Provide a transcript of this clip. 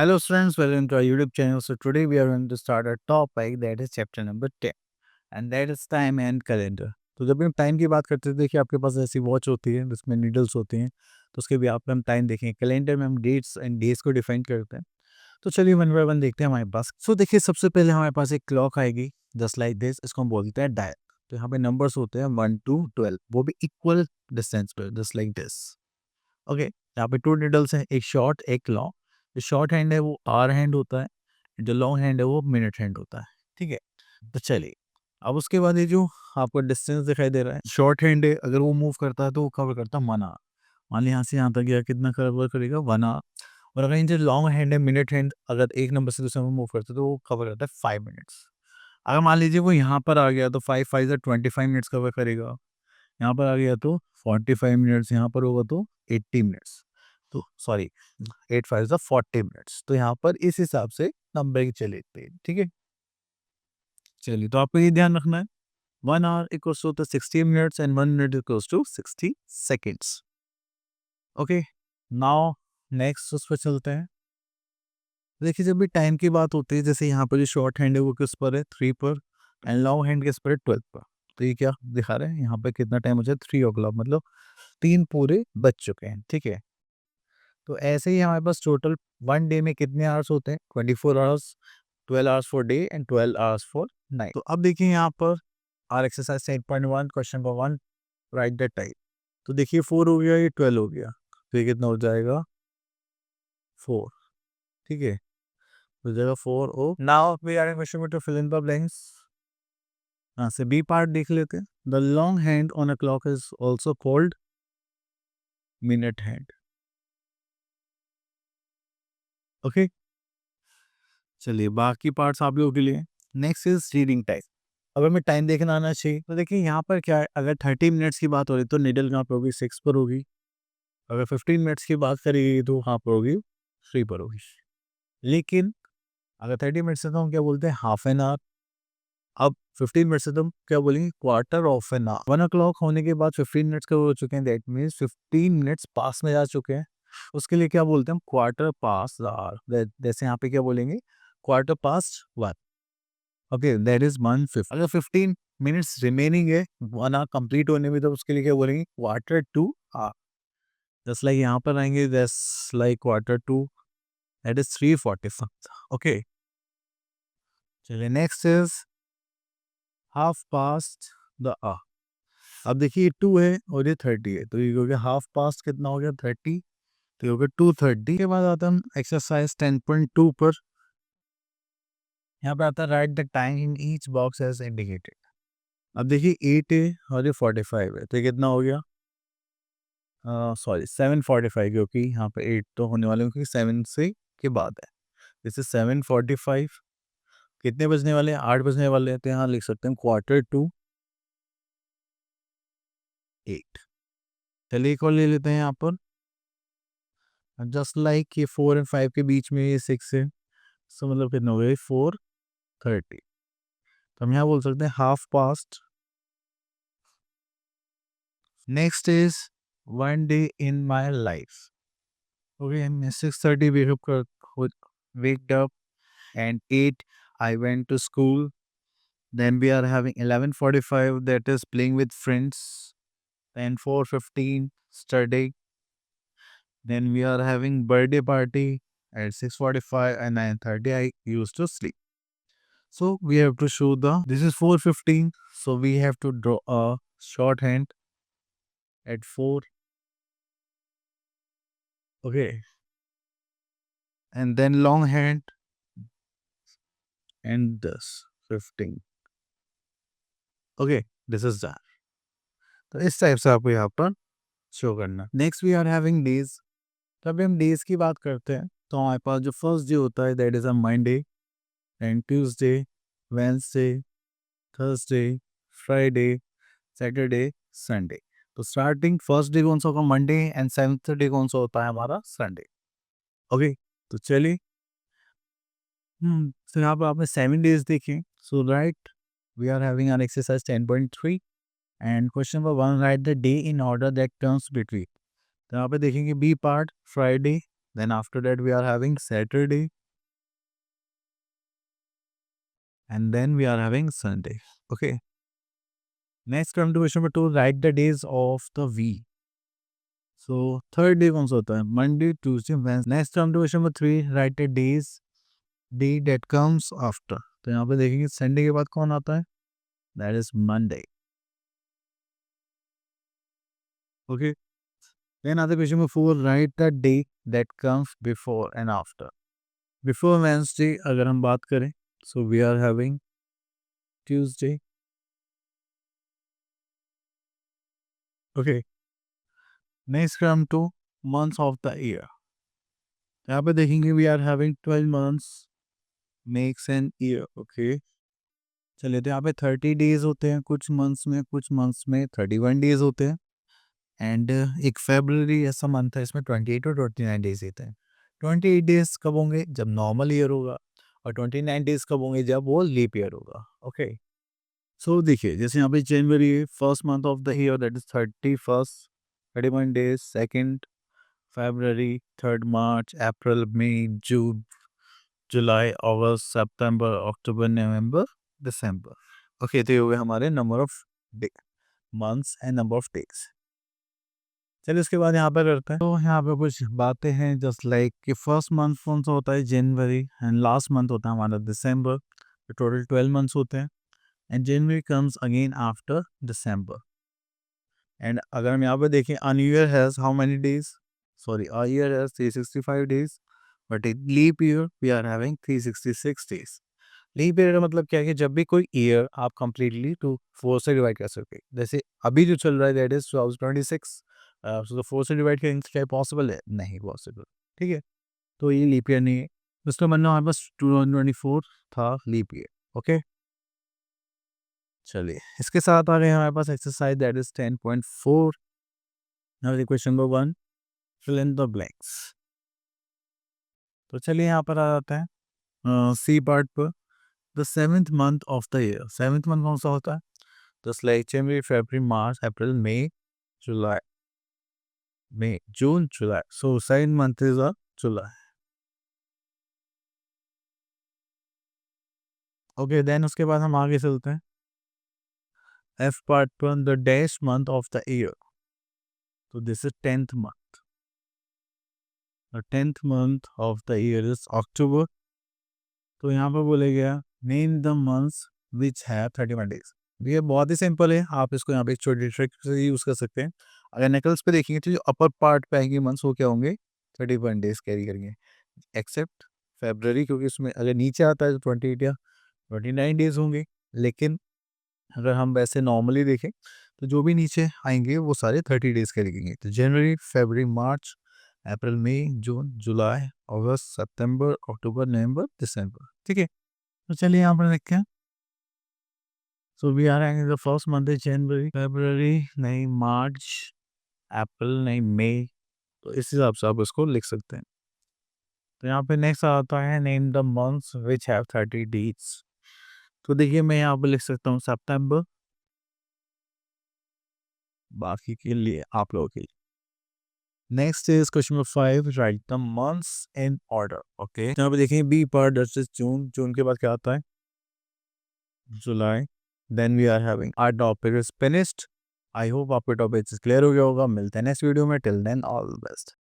Hello friends, welcome to our YouTube channel. So today we are going to start a topic that is chapter number 10 and that is time and calendar. तो जब हम time की बात करते हैं देखिए आपके पास ऐसी वॉच होती है जिसमें नीडल्स होती हैं तो उसके भी आप हम टाइम देखें कैलेंडर में हम डेट्स एंड डेज को डिफाइन करते हैं। तो चलिए वन बाय वन देखते हैं हमारे पास। सो देखिए सबसे पहले हमारे पास एक क्लॉक आएगी जस्ट लाइक दिस, इसको हम बोलते हैं डायल। तो यहाँ पे नंबर्स होते हैं 1 to 12, वो भी इक्वल डिस्टेंस पर जस्ट लाइक दिस। ओके, यहाँ पे टू नीडल्स हैं, एक शॉर्ट एक लॉन्ग। जो शॉर्ट हैंड है वो आवर हैंड होता है, जो लॉन्ग हैंड है वो मिनट हैंड होता है। ठीक है, तो चलिए अब उसके बाद ये जो आपको डिस्टेंस दिखाई दे रहा है, शॉर्ट हैंड है, अगर वो मूव करता है तो वो कवर करता है 1 आवर। मान ली यहाँ से यहाँ तक गया, कितना कवर करेगा 1 आवर। और अगर जो लॉन्ग हैंड है मिनट हैंड, अगर एक नंबर से दूसरे में मूव करता है तो वो कवर करता है 5 मिनट्स। अगर मान लीजिए वो यहाँ पर आ गया तो 5 5 से 25 मिनट्स कवर करेगा। यहाँ पर आ गया तो 45 मिनट्स, यहाँ पर होगा तो 80 मिनट्स। तो सॉरी, 8 5 ज़ा 40 मिनट्स। तो यहाँ पर इस हिसाब से नंबर चले थे। ठीक है, चलिए तो आपको ये ध्यान रखना है 1 hour equals to 60 minutes and 1 minute equals to 60 seconds. Okay, now next उस पर चलते हैं। देखिए जब भी टाइम की बात होती है, जैसे यहाँ पर जो शॉर्ट हैंड है वो किस पर है 3 पर एंड लॉन्ग हैंड किस पर है 12 पर। तो ये क्या दिखा रहे हैं यहाँ पे कितना टाइम हो जाए 3 o'clock, मतलब 3 पूरे बज चुके हैं। ठीक है, तो ऐसे ही हमारे पास टोटल वन डे में कितने आवर्स होते हैं 24 hours, 12 hours for day and 12 hours for night. तो अब देखिए यहाँ पर our exercise 8.1 question number 1, right the time. तो देखिए 4 हो गया, ये 12 हो गया, तो ये कितना हो जाएगा 4। ठीक है, हो जाएगा 4 ओ। Now we are in question to fill in the blanks. यहाँ से बी पार्ट देख लेते हैं। The long hand on a clock is also called minute hand. Okay, चलिए बाकी पार्ट्स आप लोगों के लिए। Next is reading time. अगर मैं टाइम देखना आना चाहिए तो देखिए यहाँ पर क्या है, अगर 30 मिनट्स की बात हो रही तो निडल कहाँ पर होगी 6 पर होगी। अगर 15 मिनट्स की बात करेगी तो कहाँ पर होगी 3 पर होगी। लेकिन अगर 30 मिनट्स से तो हम क्या बोलते हैं हाफ एन आवर। अब 15 मिनट से तुम क्या बोलेंगे quarter of an hour. 1 o'clock होने के बाद 15 मिनट्स का हो चुके हैं, दैट मीन्स 15 मिनट्स पास में जा चुके हैं। उसके लिए क्या बोलते हैं हम क्वार्टर पास आवर। जैसे यहाँ पे क्या बोलेंगे quarter past 1। Okay, that is 1/5। अगर 15 मिनट्स रिमेनिंग है 1 आवर कंप्लीट होने में, तो उसके लिए क्या बोलेंगे quarter to hour. Just like यहाँ पर आएंगे just like quarter to, that is 3:45। Okay, चलिए next is half past the hour. अब देखिए 2 है और ये 30 है, तो ये हो गया हाफ पास्ट कितना हो गया 30, तो ये हो गया 2:30। के बाद आता है हम एक्सरसाइज 10.2 पर। यहाँ पे आता है write the time in each box as indicated. अब देखिए 8 है और ये 45 है, तो ये कितना हो गया सॉरी 7:45, क्योंकि यहाँ पे 8 तो होने वाले हैं, क्योंकि 7 से के बाद है। जैसे 7:45 कितने बजने वाले हैं 8 बजने वाले हैं, तो यहाँ लिख सकते हैं क्वार्टर टू 8। चलिए एक और ले लेते हैं यहाँ पर। जस्ट लाइक ये 4 एंड 5 के बीच में ये 6 है, सो मतलब कितना हो गया 4:30। तो हम यहाँ बोल सकते हैं half past. Next is one day in my life. Okay, मैं 6:30 वेकड up and 8 I went to school. Then we are having 11:45, that is playing with friends. Then 4:15 study. Then we are having birthday party at 6:45 and 9:30 I used to sleep. So we have to show this is 4:15, so we have to draw a shorthand at 4. Okay, and then long hand and this 15. Okay, this is that. तो इस type से आपको यहाँ पर show करना। Next we are having days. तो अभी हम डेज की बात करते हैं, तो हमारे पास जो फर्स्ट डे होता है that is a Monday and Tuesday, Wednesday, Thursday, Friday, Saturday, Sunday. तो स्टार्टिंग फर्स्ट डे कौन सा होगा मंडे एंड सेवंथ डे कौन सा होता है हमारा संडे। ओके, तो चलिए तो यहाँ पर आपने 7 डेज देखे। So right, we are having an exercise 10.3 and question number 1, right the day in order that terms between. तो यहाँ पे देखेंगे B part Friday Then after that we are having Saturday, and then we are having Sunday. Okay. Next come to question number 2. Write the days of the week. So third day कौन सा होता है? Monday, Tuesday, Wednesday. Next come to question number 3. Write the day that comes after. तो यहाँ पे देखेंगे Sunday के बाद कौन आता है? That is Monday. Okay. Then other question number 4. Write the day that comes before and after. Before Wednesday अगर हम बात करें, so we are having Tuesday. Okay. Next come to months of the year. यहाँ पे देखेंगे we are having 12 months makes an year. Okay. चलिए तो यहाँ पे 30 डेज होते हैं कुछ मंथ्स में 31 डेज होते हैं, एंड एक फेब्रुवरी ऐसा मंथ है इसमें 28 और 29 डेज देते हैं. 28 डेज कब होंगे? जब नॉर्मल ईयर होगा, और 29 डेज कब होंगे? जब वो लीप ईयर होगा. ओके. सो देखिए जैसे यहाँ पे January first month of the year that is 31st, 31 days. Second February, 3rd March, April, May, June, July, August, September, October, November, December. Okay, तो ये हो गए हमारे number of months and number of days. चलिए उसके बाद यहाँ पर करते हैं. तो यहाँ पे कुछ बातें हैं जस्ट लाइक कि फर्स्ट मंथ कौन सा होता है? जनवरी. एंड लास्ट मंथ होता है हमारा दिसंबर. टोटल 12 मंथ्स होते हैं, and January comes again after December. And अगर हम यहाँ पे देखें, a new year has how many days? Sorry, a year has 365 days, but in leap year we are having 366 days. Leap year का मतलब क्या है कि जब भी कोई ईयर आप कंप्लीटली टू 4 से डिवाइड कर सकते हैं. जैसे अभी जो चल रहा है दैट इज 2026, तो 4 से डिवाइड करेंगे क्या पॉसिबल है? नहीं पॉसिबल. ठीक है, तो ये लीप ईयर नहीं है. उसका मतलब हमारे पास 2024 था लीप ईयर. ओके. चलिए इसके साथ आ गए हमारे पास exercise that is 10.4. Now question number 1, fill in the blanks. तो चलिए यहाँ पर आ जाता है सी पार्ट पर. The 7th month of the year. 7th month कौन सा होता है? Just like January, February, March, April, May, July. May, June, July. So 7th month is a July. Okay, then उसके बाद हम आगे चलते हैं. एफ पार्ट पर the dash month of the year. तो this is 10th month. The 10th month of the year is October. तो यहाँ पर बोले गया name the months which have 31 days. ये बहुत ही सिंपल है, आप इसको यहाँ पे एक छोटी ट्रिक से यूज़ कर सकते हैं. अगर नेकल्स पे देखेंगे तो जो अपर पार्ट पे आएंगे मंथ्स वो क्या होंगे? 31 डेज कैरी करेंगे, एक्सेप्ट फेब्रवरी, क्योंकि उसमें अगर नीचे आता है तो 28 या 29 डेज होंगे. लेकिन अगर हम वैसे नॉर्मली देखें तो जो भी नीचे आएंगे वो सारे 30 डेज कैरी करेंगे. तो जनवरी, फरवरी, मार्च, अप्रैल, मई, जून, जुलाई, अगस्त, सितंबर, अक्टूबर, नवंबर, दिसंबर. ठीक है, तो चलिए यहाँ पर देखते हैं. So we are having the first month है जनवरी, फरवरी नहीं, मार्च, अप्रैल नहीं, मई. तो इस हिसाब से आप इसको लिख सकते हैं. तो यहाँ पे नेक्स्ट आता है name the months which have 30 days. तो देखिए मैं यहाँ पे लिख सकता हूँ सितंबर, बाकी के लिए आप लोगों के लिए. Next is question number 5, write the months in order. Okay, यहाँ पे देखिए B part that is June. जून के बाद क्या आता है? July. Then we are having our topic is finished. I hope आपके टॉपिक क्लियर हो गया होगा. मिलते हैं नेक्स्ट वीडियो में. Till then all the best.